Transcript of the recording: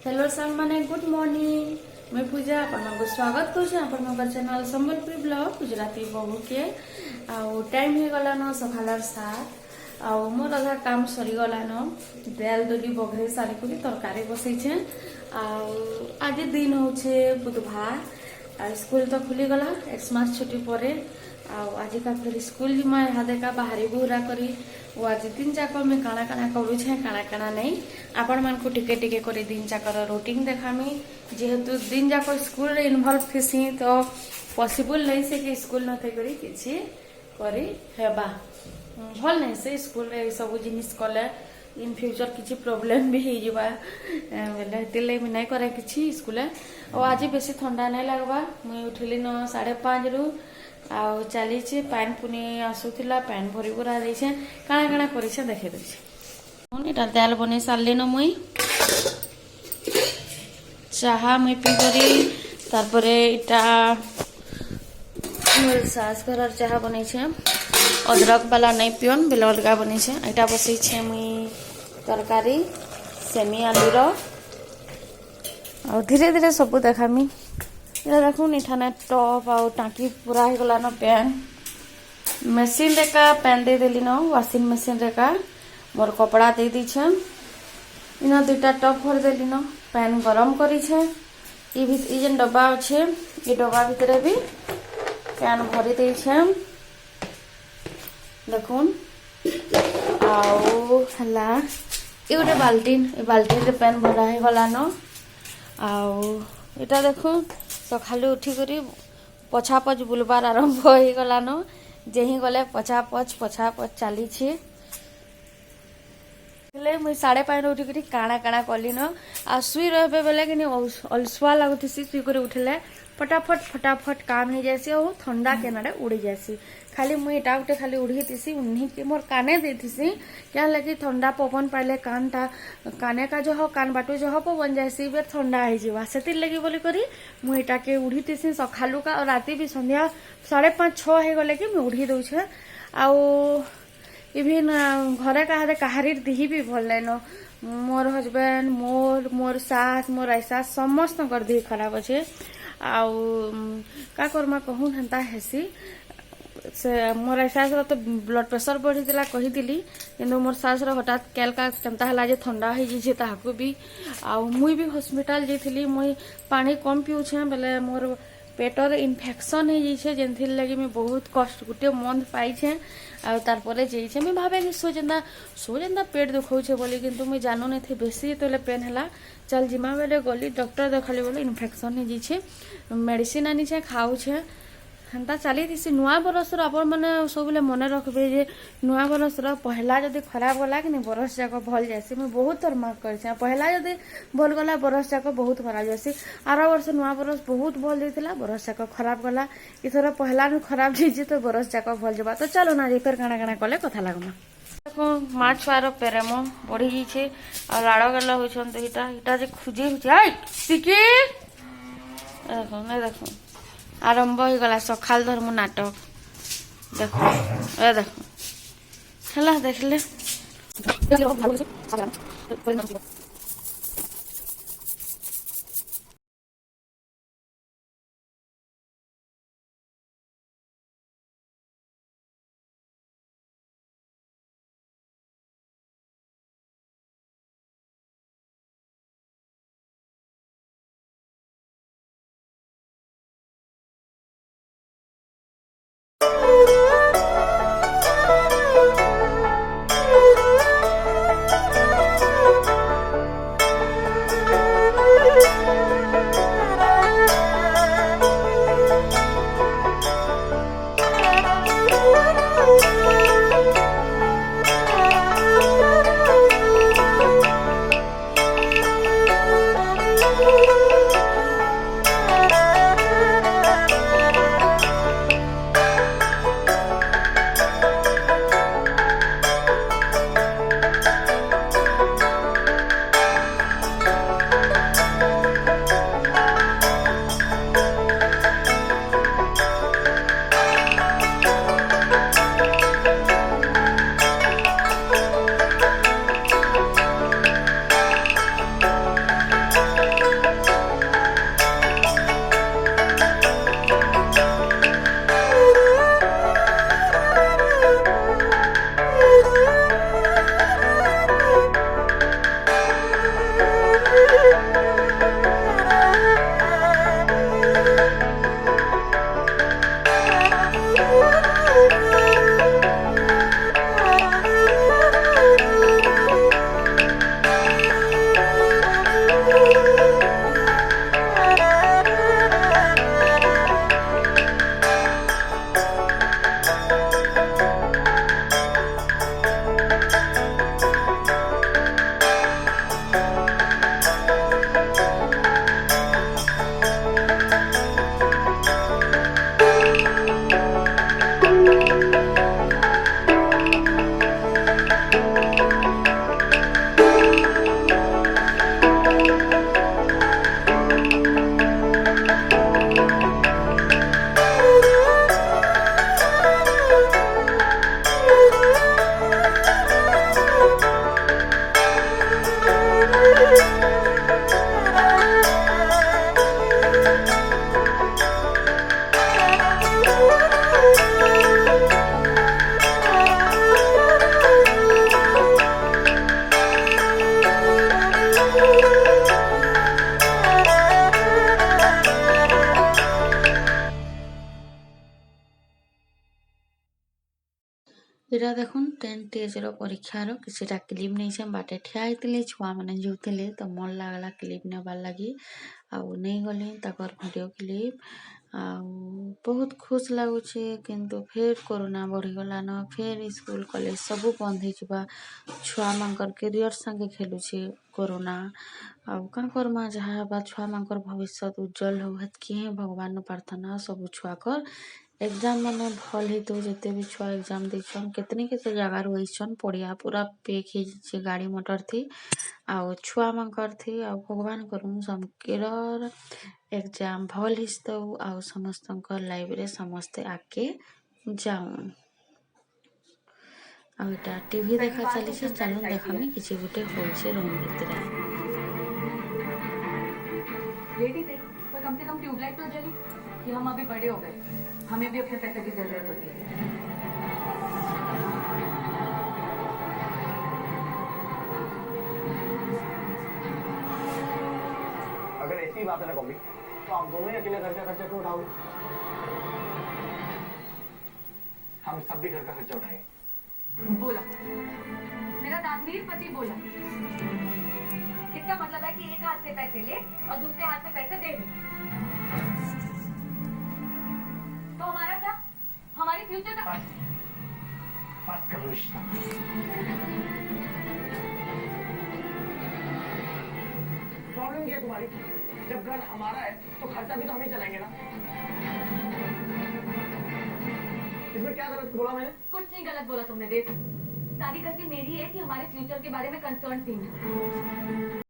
Hello सांग माने good morning. मैं पूजा आपको स्वागत कर चैनल संबलपुरी ब्लॉग गुजराती बहू के टाइम हो गला न सकाल 7 मोर अधा काम सरीगलान दाल दली बघरे सारिक तरकारी बसईचे। आज दिन हूँ बुधवार स्कूल तो खुलीगला एक्समास छुट्टी पर आज का फिर स्कूल जिमा यहाँ बाहरी बुरा करी आज दिन जाक मैं काଣା काଣା करुछे काଣା काଣା नहीं आपण मान को टिके टिके करे दिन जाकर रूटीन देखामी जेहेतु दिन जाक स्कूल रे इन्वॉल्व थिसी तो पॉसिबल नहीं से कि स्कूल न थे करी किछि करी हेबा भल नहीं से स्कूल रे सब जिनिस कले इन फ्यूचर किछि प्रॉब्लम भी हो जाबा बेले तिले में नहीं करे किछि स्कूल और आज बेसी ठंडा नहीं लगबा मैं उठिली न 5:30 रु आउ चली पान पुनी आसूला पान भरी भरा देछे काଣା काଣା करिछे देखे देछे इटा दाल बने सारली न मुई चाहा मुई पी करी तारपरे इटा मोर सास घर चाहा बनै छे अदरक वाला नहीं पियन बेले अलगा बनै छे इटा बसै छे मुई तरकारी सेमी आलू रो और धीरे धीरे सब देखामी ये देखुन इठाने टॉप आउ टांकी पूरा हो गला न पैन मशीन रेका पैन दे देली न वाशिंग मशीन रेका मोर कपड़ा दे दी छे इना दुटा टॉप भर देली न पैन गरम करी छे ई जेन डब्बा अच्छे ये डब्बा भीतर भी पैन भरी दे छे देखुन आउ हला ये गोटे बाल्टीन रे पैन भरा हो गला न आउ इटा देखुन सकालू उठी करी पछापच बुलबार आरंभ हो गला न जेही गले पछापच चली मुई 5:30 उठी करी काଣା काଣା कली न आ सुई रहे बेले कि अलसुआ लगुसी सुई कर उठले फटाफट काम हो जासी और ठंडा केनाडे उड़ी जासी खाली मुई एटा गोटे खाली उड़ी थी उन्हीं के मोर काने देसी क्या लगी ठंडा पवन पाइले कानटा काने का जो हो कान बाटू जो हो पवन जासी बे ठंडा हो जावा से लगी बोली करी मुई एटा के उड़ी थी सकालू का और राति भी संध्या 5:30-6 हो गले कि मुई उड़ी दउछे आउ इभिन घरे कहारी दिही भी भल न मोर हजबैंड मोर सास मोर ऐसा समस्त देह खराब अच्छे आउ का करमा कहूँ हेन्ता हेसी से मोर सास तो ब्लड प्रेशर बढ़ी कही मोर सास हठात कैलका केनता है जे ठंडा हो जाइए ताकू भी आउ मुई भी हॉस्पिटल जाइली मुई पानी कम पीऊे बेले मोर पेटर इन्फेक्शन हो जाइए जेनथिर लगी मैं बहुत कष्ट गोटे मंथ पाइछे आर जाइए मैं भावे कि सोजेंदा पेट दुखौछे बोली किंतु मुई जानू नहीं थे बेसी तो पेन है चल जिमा बेले गली डॉक्टर देखली बोले इन्फेक्शन हो जाइए मेडिसिन आनी खाऊे हेन्ता चली थी नुआ बरस आपण मैंने सब मन रखबे जे नुआ बरस पहला जदि खराब गला कि नहीं बरस जाक भल जासी मैं बहुत थर मार्क कर पहला जदि भल गला बरस जाक बहुत खराब जासी आर वर्ष नुआ बरस बहुत भल देता बरस जाक खराब गला इथर पहला खराब जाइए तो बरस जाक भल जावा तो चलो ना फिर काଣା काଣା कले कथा लगमा देखो माँ छुआर प्रेम बढ़ी जाइए और लाड़ गला होती इटा जे खुजे सिकी देखो नहीं देखो आरंभ हो गला सकाल धर्म नाटक देखो ए देखो हला देखले ଏଇଟା ଦେଖୁନ୍ 10th ଏଜ୍ର ପରୀକ୍ଷାର କିଛିଟା କ୍ଲିପ୍ ନେଇଛେ ବାଟେ ଠିଆ ହେଇଥିଲେ ଛୁଆମାନେ ଯାଉଥିଲେ ତ ମନ୍ ଲାଗ୍ଲା କ୍ଲିପ୍ ନେବାର୍ ଲାଗି ଆଉ ନେଇଗଲି ତାକର୍ ଭିଡ଼ିଓ କ୍ଲିପ୍ ଆଉ ବହୁତ ଖୁସ୍ ଲାଗୁଛେ କିନ୍ତୁ ଫେର୍ କୋରୋନା ବଢ଼ିଗଲାନ ଫେର୍ ସ୍କୁଲ୍ କଲେଜ୍ ସବୁ ବନ୍ଦ ହେଇଯିବା ଛୁଆମାନଙ୍କର କେରିୟର୍ ସାଙ୍ଗେ ଖେଲୁଛେ କୋରୋନା ଆଉ କାଁ କର୍ମା ଯାହା ହେବା ଛୁଆମାନଙ୍କର ଭବିଷ୍ୟତ ଉଜ୍ଜଳ ହଉ ହେତ୍କି ହିଁ ଭଗବାନ ପ୍ରାର୍ଥନା ସବୁ ଛୁଆକର୍ एग्जाम मैंने भल ही जिते भी छुआ एग्जाम देछन केतनी केते जगार होइछन पड़िया पूरा पेक ही गाड़ी मोटर थी आउ छुआ मनकर थी आउ भगवान करूँ समकेर एग्जाम भल हिस्तो आउ समस्त लाइफ रे समस्ते आके जाऊन आउ इटा टीवी देखा चली चलून देखामी किसी गुटे होइछे रूम भितरे लेडी थे तो कम से कम ट्यूबलाइट तो जली कि हम अभी बड़े हो गए हमें भी अपने पैसे की जरूरत होती है अगर ऐसी बात है ना कॉम्बी तो आप दोनों ही अकेले घर का खर्चा क्यों उठाओगे हम सब भी घर का खर्चा उठाएंगे बोला मेरा दानवीर पति बोला इसका मतलब है कि एक हाथ से पैसे ले और दूसरे हाथ से पैसे दे दे तो हमारा क्या हमारे फ्यूचर का बात करो रिश्ता प्रॉब्लम क्या है तुम्हारी जब घर हमारा है तो खर्चा भी तो हम ही चलाएंगे ना इसमें क्या गलत बोला मैंने कुछ नहीं गलत बोला तुमने देव सारी गलती मेरी है कि हमारे फ्यूचर के बारे में कंसर्न थी